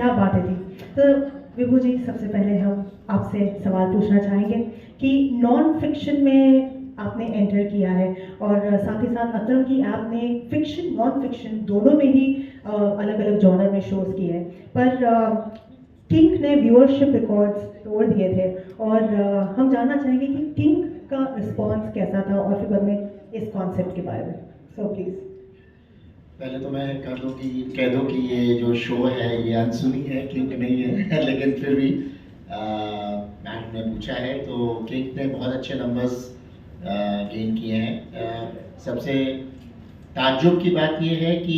क्या बातें थी। तो विभू जी, सबसे पहले हम आपसे सवाल पूछना चाहेंगे कि नॉन फिक्शन में आपने एंटर किया है और साथ ही साथ अतरंग की आपने फिक्शन नॉन फिक्शन दोनों में ही अलग अलग जॉनर में शोज किए हैं, पर किंग ने व्यूअरशिप रिकॉर्ड्स तोड़ दिए थे और हम जानना चाहेंगे कि किंग का रिस्पॉन्स कैसा था और फिर बाद में इस कॉन्सेप्ट के बारे में। So please. पहले तो मैं कह दूं कि ये जो शो है ये अनसुनी है, किंग नहीं है लेकिन फिर भी मैम ने पूछा है तो किंग ने बहुत अच्छे नंबर्स गेन किए हैं। सबसे ताज्जुब की बात ये है कि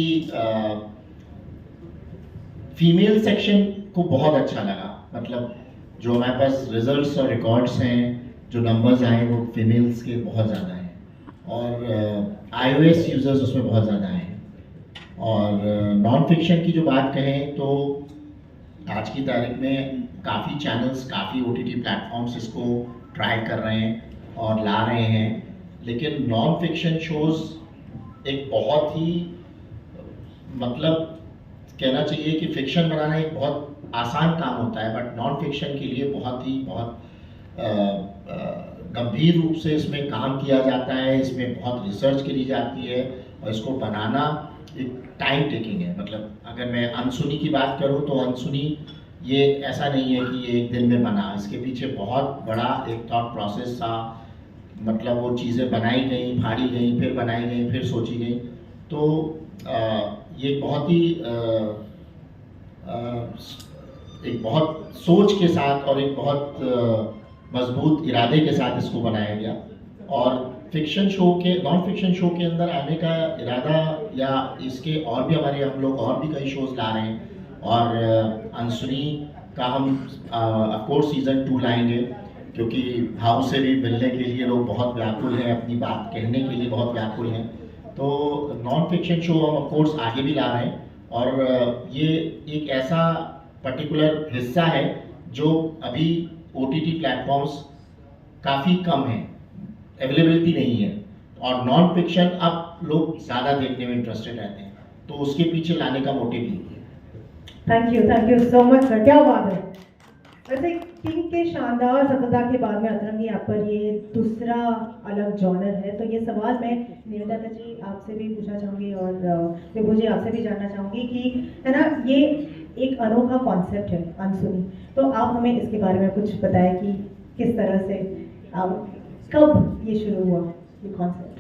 फीमेल सेक्शन को बहुत अच्छा लगा। मतलब जो हमारे पास रिजल्ट्स और रिकॉर्ड्स हैं, जो नंबर्स आए वो फीमेल्स के बहुत ज़्यादा हैं और iOS यूज़र्स उसमें बहुत ज़्यादा हैं। और नॉन फिक्शन की जो बात कहें तो आज की तारीख में काफ़ी चैनल्स, काफ़ी OTT प्लेटफॉर्म्स इसको ट्राई कर रहे हैं और ला रहे हैं, लेकिन नॉन फिक्शन शोज़ एक बहुत ही, मतलब कहना चाहिए कि फिक्शन बनाना एक बहुत आसान काम होता है, बट नॉन फिक्शन के लिए बहुत गंभीर रूप से इसमें काम किया जाता है, इसमें बहुत रिसर्च करी जाती है और इसको बनाना एक टाइम टेकिंग है। मतलब अगर मैं अनसुनी की बात करूं तो अनसुनी ये ऐसा नहीं है कि ये एक दिन में बना, इसके पीछे बहुत बड़ा एक थॉट प्रोसेस था। मतलब वो चीज़ें बनाई गई, फाड़ी गई, फिर बनाई गई, फिर सोची गई। तो ये बहुत ही एक बहुत सोच के साथ और एक बहुत मजबूत इरादे के साथ इसको बनाया गया। और नॉन फिक्शन शो के अंदर आने का इरादा या इसके और भी हम लोग और भी कई शोज ला रहे हैं और अनसुनी का हम ऑफकोर्स सीज़न 2 लाएंगे, क्योंकि भाव से भी मिलने के लिए लोग बहुत व्याकुल हैं, अपनी बात कहने के लिए बहुत व्याकुल हैं। तो नॉन फिक्शन शो हम ऑफकोर्स आगे भी ला रहे हैं और ये एक ऐसा पर्टिकुलर हिस्सा है जो अभी OTT प्लेटफॉर्म्स काफ़ी कम है, अवेलेबिलिटी नहीं है, और नॉन फिक्शन अब लोग ज़्यादा देखने में इंटरेस्टेड रहते हैं, तो उसके पीछे लाने का मोटिव यही है। Thank you so much sir, क्या बात है। वैसे किंग के शानदार सफलता के बाद में अतरंगी आप पर ये दूसरा अलग जॉनर है, तो ये सवाल मैं निवेदा जी आपसे भी पूछना चाहूँगी और विभू जी आपसे भी जानना चाहूँगी कि है ना, ये एक अनोखा कॉन्सेप्ट है अनसुनी, तो आप हमें इसके बारे में कुछ बताएं कि किस तरह से कब ये शुरू हुआ ये concept.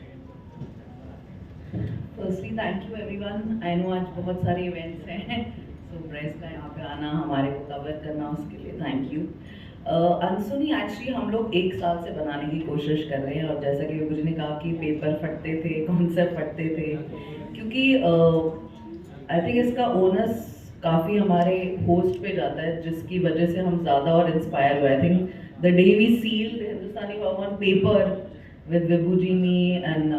Firstly thank you everyone. I know आज बहुत सारे इवेंट्स हैं, सो प्रेस का यहाँ पे आना, हमारे को कवर करना, उसके लिए थैंक यू। अनसुनी एक्चुअली हम लोग 1 साल से बनाने की कोशिश कर रहे हैं और जैसा कि विभू जी ने कहा कि पेपर फटते थे, कॉन्सेप्ट फटते थे, क्योंकि आई थिंक इसका ओनस काफ़ी हमारे होस्ट पे जाता है, जिसकी वजह से हम ज़्यादा और इंस्पायर हुए। I think the day we sealed Hindustani vow on paper with Vibhu ji, me and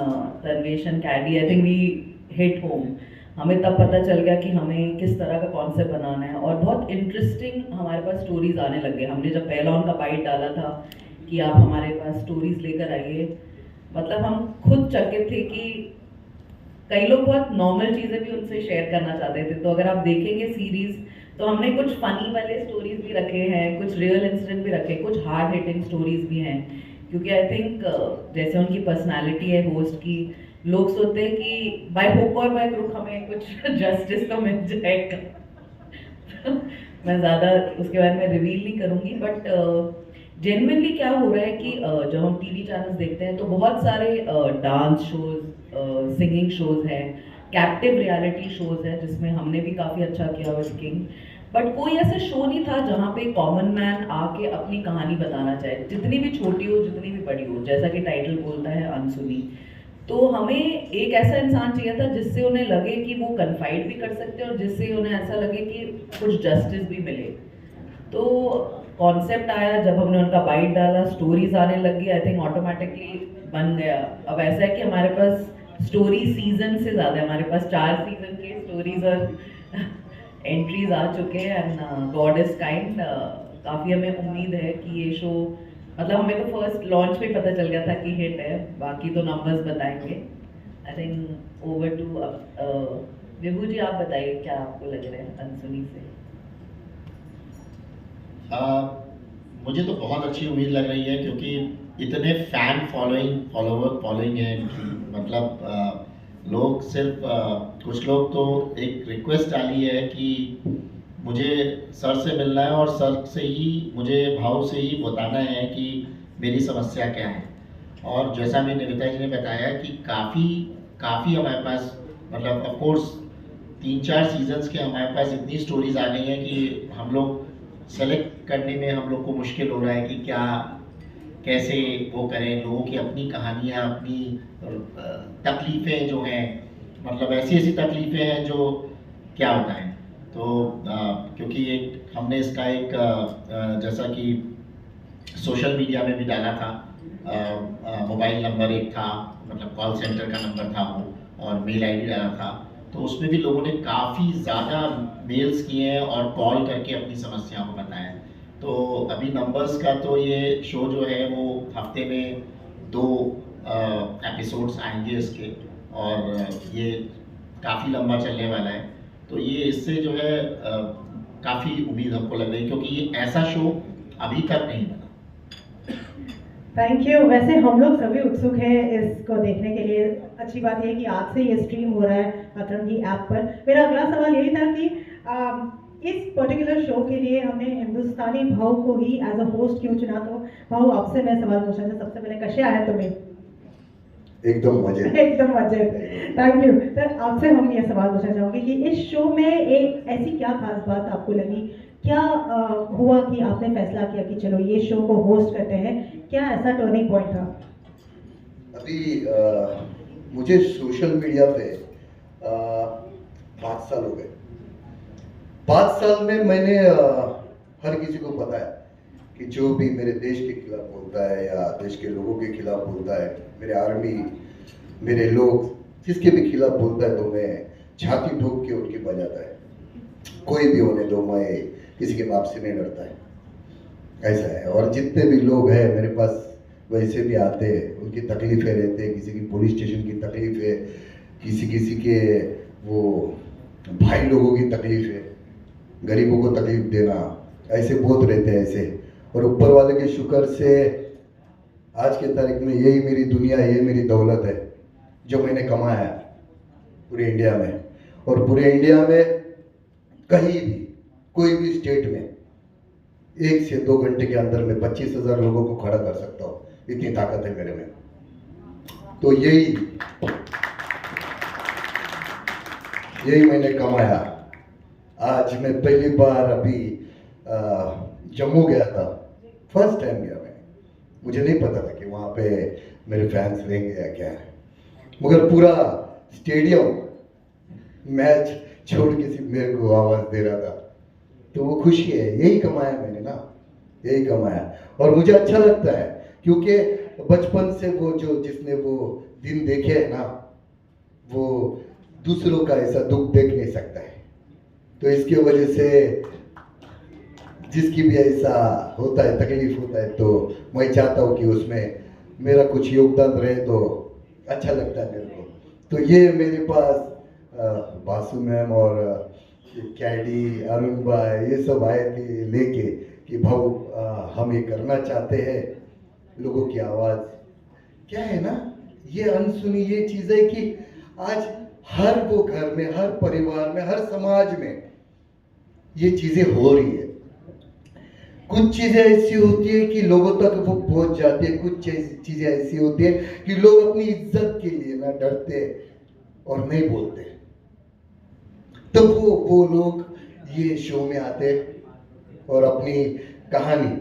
Tarvesh and Caddy, I think we hit home. हमें तब पता चल गया कि हमें किस तरह का कॉन्सेप्ट बनाना है और बहुत इंटरेस्टिंग हमारे पास स्टोरीज आने लग गए। हमने जब पहला उनका बाइट डाला था कि आप हमारे पास स्टोरीज लेकर आइए, मतलब हम खुद चकित थे कि कई लोग बहुत नॉर्मल चीज़ें भी उनसे शेयर करना चाहते थे। तो अगर आप देखेंगे सीरीज तो हमने कुछ फनी वाले स्टोरीज भी रखे हैं, कुछ रियल इंसिडेंट भी रखे, कुछ हार्ड हिटिंग स्टोरीज भी हैं, क्योंकि आई थिंक जैसे उनकी पर्सनालिटी है होस्ट की, लोग सोचते हैं कि बाय हुक और बाय क्रुक हमें कुछ जस्टिस तो मिल जाएगा। मैं ज़्यादा उसके बारे में रिवील नहीं करूँगी, बट जेन्युइनली क्या हो रहा है कि जब हम टीवी चैनल्स देखते हैं तो बहुत सारे डांस शोज, सिंगिंग शोज हैं, कैप्टिव रियलिटी शोज हैं, जिसमें हमने भी काफ़ी अच्छा किया विद किंग, बट कोई ऐसा शो नहीं था जहाँ पे कॉमन मैन आके अपनी कहानी बताना चाहे, जितनी भी छोटी हो, जितनी भी बड़ी हो, जैसा कि टाइटल बोलता है अनसुनी। तो हमें एक ऐसा इंसान चाहिए था जिससे उन्हें लगे कि वो कन्फाइड भी कर सकते हैं और जिससे उन्हें ऐसा लगे कि कुछ जस्टिस भी मिले। तो कॉन्सेप्ट आया, जब हमने उनका बाइट डाला, स्टोरीज आने लगी, आई थिंक ऑटोमेटिकली बन गया। अब ऐसा है कि हमारे पास स्टोरी सीजन से ज़्यादा है, हमारे पास 4 सीजन की स्टोरीज और एंट्रीज आ चुके हैं एंड गॉड इज काइंड। काफ़ी हमें उम्मीद है कि ये शो, मतलब हमें तो फर्स्ट लॉन्च पे पता चल गया था कि हिट है, बाकी तो नंबर्स बताएंगे। आई थिंक ओवर टू विभू जी, आप बताइए क्या आपको लग रहा है अनसुनी से। मुझे तो बहुत अच्छी उम्मीद लग रही है, क्योंकि इतने फैन फॉलोइंग है इनकी। मतलब लोग सिर्फ कुछ लोग तो एक रिक्वेस्ट डाली है कि मुझे सर से मिलना है और सर से ही मुझे भाव से ही बताना है कि मेरी समस्या क्या है। और जैसा भी निविता जी ने बताया कि काफ़ी हमारे पास, मतलब ऑफ कोर्स 3-4 सीजन्स के हमारे पास इतनी स्टोरीज आ गई हैं कि हम लोग सेलेक्ट करने में हम लोग को मुश्किल हो रहा है कि क्या कैसे वो करें। लोगों की अपनी कहानियाँ, अपनी तकलीफ़ें जो हैं, मतलब ऐसी तकलीफ़ें हैं जो क्या बताएं। तो क्योंकि एक हमने इसका एक जैसा कि सोशल मीडिया में भी डाला था, मोबाइल नंबर एक था, मतलब कॉल सेंटर का नंबर था वो, और मेल आईडी डाला था। तो उसमें भी लोगों ने काफ़ी ज़्यादा मेल्स किए हैं और कॉल करके अपनी समस्याओं को बताया। तो अभी नंबर्स का तो ये शो जो है वो हफ्ते में 2 एपिसोड्स आएंगे इसके, और ये काफ़ी लंबा चलने वाला है। तो ये इससे जो है काफ़ी उम्मीद हमको लग रही है, क्योंकि ये ऐसा शो अभी तक नहीं बना। Thank you. वैसे हम लोग सभी उत्सुक हैं इसको देखने के लिए। अच्छी बात यह है कि आज से ये स्ट्रीम हो रहा है अतरंगी ऐप पर। मेरा अगला सवाल यही था कि इस पर्टिकुलर शो के लिए हमने हिंदुस्तानी भाव को ही एज अ होस्ट क्यों चुना। तो भाव, आपसे मैं सवाल पूछना चाहता, सबसे पहले कशा है तुम्हें? एकदम मजे। एकदम मजे। Thank you sir. आपसे हम ये सवाल पूछना चाहोगे कि इस शो में एक ऐसी क्या खास बात आपको लगी, क्या हुआ कि आपने फैसला किया कि चलो ये शो को होस्ट करते हैं? क्या ऐसा टर्निंग पॉइंट था? अभी मुझे सोशल मीडिया पे 5 साल हो गए। 5 साल में मैंने हर किसी को पता है कि जो भी मेरे देश के खिलाफ बोलता है या देश के लोगों के खिलाफ बोलता है, मेरे आर्मी, मेरे लोग जिसके भी खिलाफ बोलता है, तो मैं छाती ठोक के उनकी बजाता है। कोई भी होने दो, मैं किसी के बाप से नहीं डरता है, ऐसा है। और जितने भी लोग हैं मेरे पास वैसे भी आते हैं, उनकी तकलीफें रहते हैं, किसी की पुलिस स्टेशन की तकलीफ है, किसी के वो भाई लोगों की तकलीफ है, गरीबों को तकलीफ देना, ऐसे बहुत रहते हैं ऐसे। और ऊपर वाले के शुक्र से आज के तारीख में यही मेरी दुनिया, ये मेरी दौलत है जो मैंने कमाया है पूरे इंडिया में। और पूरे इंडिया में कहीं भी, कोई भी स्टेट में 1 से 2 घंटे के अंदर में 25,000 लोगों को खड़ा कर सकता हूँ, इतनी ताकत है मेरे में। तो यही मैंने कमाया। आज मैं पहली बार अभी जम्मू गया था, फर्स्ट टाइम गया मैं। मुझे नहीं पता था कि वहाँ पे मेरे फैंस रहेंगे या क्या है, मगर पूरा स्टेडियम मैच छोड़ के सिर्फ मेरे को आवाज़ दे रहा था। तो वो खुशी है, यही कमाया मैंने ना, यही कमाया। और मुझे अच्छा लगता है क्योंकि बचपन से वो जो जिसने वो दिन देखे है ना, वो दूसरों का ऐसा दुख देख नहीं सकता है। तो इसकी वजह से जिसकी भी ऐसा होता है, तकलीफ होता है, तो मैं चाहता हूँ कि उसमें मेरा कुछ योगदान रहे, तो अच्छा लगता है मेरे को। तो ये मेरे पास बासु मैम और कैडी, अरुण भाई, ये सब आए थे लेके कि भाऊ हम ये करना चाहते हैं, लोगों की आवाज़ क्या है ना, ये अनसुनी ये चीज़ है कि आज हर वो घर में, हर परिवार में, हर समाज में ये चीज़ें हो रही है। कुछ चीज़ें ऐसी होती है कि लोगों तक वो पहुंच जाती है, कुछ चीज़ें ऐसी होती है कि लोग अपनी इज्जत के लिए ना डरते और नहीं बोलते। तो वो लोग ये शो में आते और अपनी कहानी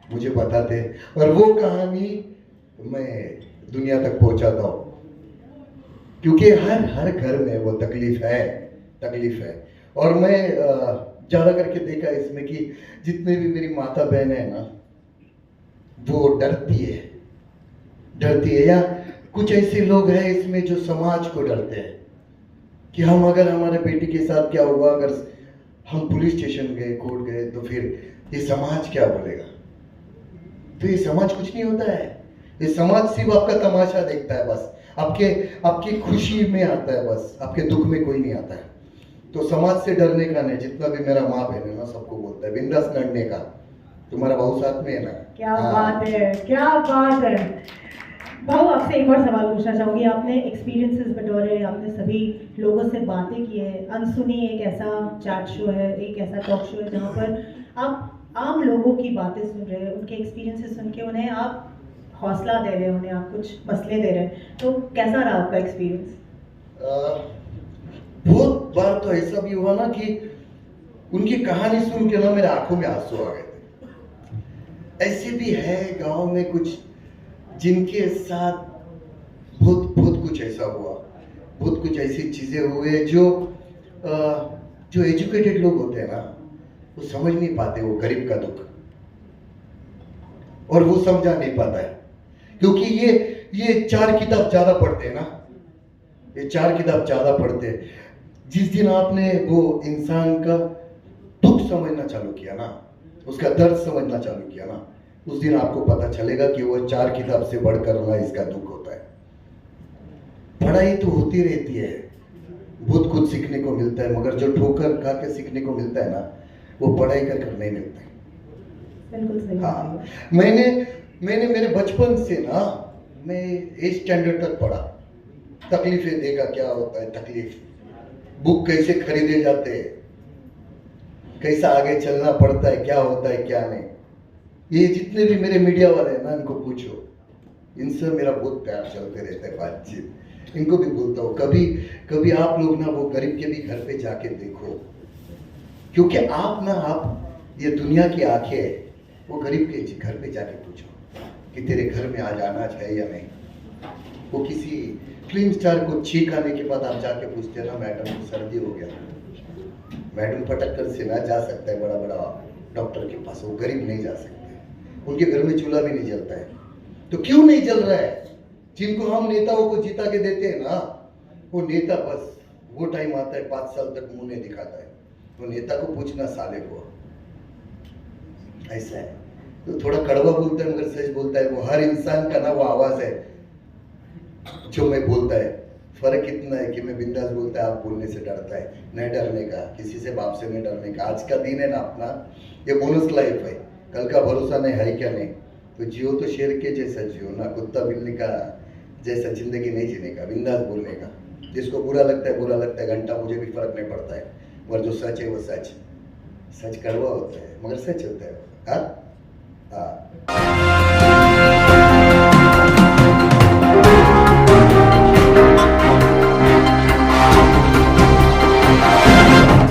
मुझे बताते, और वो कहानी मैं दुनिया तक पहुंचाता हूँ। क्योंकि हर घर में वो तकलीफ है। और मैं ज़्यादा करके देखा इसमें कि जितने भी मेरी माता बहन है ना, वो डरती है, या कुछ ऐसे लोग हैं इसमें जो समाज को डरते हैं कि हम अगर हमारे बेटी के साथ क्या हुआ, अगर हम पुलिस स्टेशन गए, कोर्ट गए, तो फिर ये समाज क्या बोलेगा। तो ये समाज कुछ नहीं होता है, ये समाज सिर्फ आपका तमाशा देखता है, बस आपकी खुशी में आता है, बस आपके दुख में कोई नहीं आता है। तो समाज से डरने का नहीं, जितना भी मेरा माँ बहन है ना, सबको बोलता है बिंदास लड़ने का, तुम्हारा भाऊ साथ में है ना? क्या हाँ। बात है, क्या बात है। भाऊ, आपसे एक और सवाल पूछना चाहूँगी। आपने एक्सपीरियंसेस बटोरे, आपने सभी लोगों से बातें की है। अनसुनी एक ऐसा चैट शो है, एक ऐसा टॉक शो है जहाँ पर आप आम लोगों की बातें सुन रहे हैं, उनके एक्सपीरियंसेस सुन के उन्हें आप हौसला दे रहे हैं, उन्हें आप कुछ मसले दे रहे हैं। तो कैसा रहा आपका एक्सपीरियंस? बहुत बार तो ऐसा भी हुआ ना कि उनकी कहानी सुन के ना मेरे आंखों में आंसू आ गए थे। ऐसे भी है गांव में कुछ जिनके साथ बहुत बहुत कुछ ऐसा हुआ, बहुत कुछ ऐसी चीजें हुए जो एजुकेटेड लोग होते हैं ना, वो समझ नहीं पाते वो गरीब का दुख, और वो समझा नहीं पाता है। क्योंकि ये 4 किताब ज्यादा पढ़ते हैं ना, ये 4 किताब ज्यादा पढ़ते हैं। जिस दिन आपने वो इंसान का दुख समझना चालू किया ना, उसका दर्द समझना चालू किया ना, उस दिन आपको पता चलेगा कि वो 4 किताब से बढ़कर ना इसका दुख होता है। पढ़ाई तो होती रहती है, बहुत कुछ सीखने को मिलता है, मगर जो ठोकर खा के सीखने को मिलता है ना, वो पढ़ाई कर नहीं मिलता है। बिल्कुल सही। हाँ, मैंने मेरे बचपन से ना, मैं 8 स्टैंडर्ड तक पढ़ा। तकलीफें देखा क्या होता है, तकलीफ, बुक कैसे खरीदे जाते हैं, कैसा आगे चलना पड़ता है, क्या होता है क्या नहीं। ये जितने भी मेरे मीडिया वाले हैं ना, इनको पूछो, इनसे मेरा बहुत प्यार चलते रहता है, बातचीत। इनको भी बोलता हूँ, कभी आप लोग ना वो गरीब के भी घर पे जाके देखो, क्योंकि आप ये दुनिया की आंखें है, वो गरीब के घर पे जाके पूछो कि तेरे घर में आज अनाज है या नहीं। वो किसी फिल्म स्टार को छींक आने के बाद आप जाके पूछते हैं ना, मैडम सर्दी हो गया, मैडम पटक कर से ना जा सकता है बड़ा बड़ा डॉक्टर के पास, वो गरीब नहीं जा सकते। उनके घर में चूल्हा भी नहीं जलता है। तो क्यों नहीं जल रहा है? जिनको हम नेताओं को जिता के देते हैं ना, वो नेता बस वो टाइम आता है 5 साल तक मुंह नहीं दिखाता है। वो नेता को पूछना साले को, ऐसा है। तो थोड़ा कड़वा बोलता है मगर सच बोलता है। वो हर इंसान का ना वो आवाज है जो मैं बोलता है। फर्क इतना है कि मैं बिंदास बोलता है, आप बोलने से डरता है। नहीं डरने का, किसी से बाप से नहीं डरने का। आज का दिन है ना अपना, ये बोनस लाइफ है, कल का भरोसा नहीं है क्या नहीं। तो जियो तो शेर के जैसा जियो ना, कुत्ता बिल्ली का जैसा जिंदगी नहीं जीने का, बिंदास बोलने का। जिसको बुरा लगता है घंटा, मुझे भी फर्क नहीं पड़ता है। मगर जो सच है वो सच कड़वा होता है मगर सच होता है। हाँ।